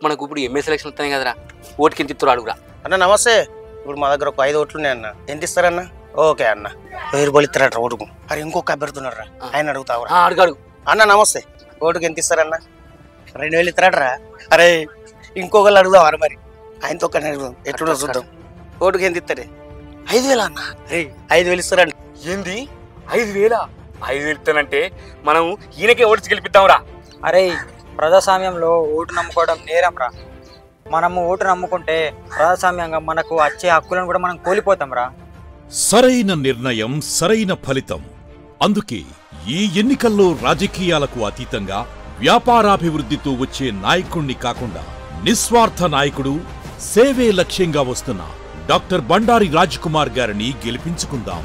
మనకు ఇప్పుడు MA selection వస్తాయి కదరా, ఓటుకి ఎంత ఇస్తారు అడుగురా. అన్న నమస్తే. ఇప్పుడు మా దగ్గర ఒక 5 ఓట్లు ఉన్నాయి అన్న. ఎంత ఇస్తారన్న? ఓకే అన్న. 1000 రూపాయలు ఇస్తారట ఓటుకు. అరే ఇంకొక అభ్యర్థి ఉన్నారా, ఆయన అడుగుతావురా. అడుగు అన్న నమస్తే. ఓటుకు ఎంత ఇస్తారన్న? 2000 ఇస్తారటరా. అరే ఇంకొకళ్ళు అడుగుదాం అరే, మరి ఆయనతో ఒక అడుగుదాం, ఎట్లుండో చూద్దాం. ఓటుకు ఎంత ఇస్తారే? 5000 అన్న. అరే 5000 ఇస్తారండి. ఏంది 5000? 5000 ఇస్తానంటే మనం ఈయనకే ఓటు గెలిపిద్దాంరా. అరే ప్రజాస్వామ్యంలో ఓటు నమ్ముకోవడం నేరం రా. మనము ఓటు నమ్ముకుంటే ప్రజాస్వామ్యంగా మనకు వచ్చే హక్కులను కూడా మనం కోల్పోతాం రా. సరైన నిర్ణయం, సరైన ఫలితం. అందుకే ఈ ఎన్నికల్లో రాజకీయాలకు అతీతంగా వ్యాపారాభివృద్ధితో వచ్చే నాయకుణ్ణి కాకుండా నిస్వార్థ నాయకుడు, సేవే లక్ష్యంగా వస్తున్న డాక్టర్ బండారి రాజ్ కుమార్ గారిని గెలిపించుకుందాం.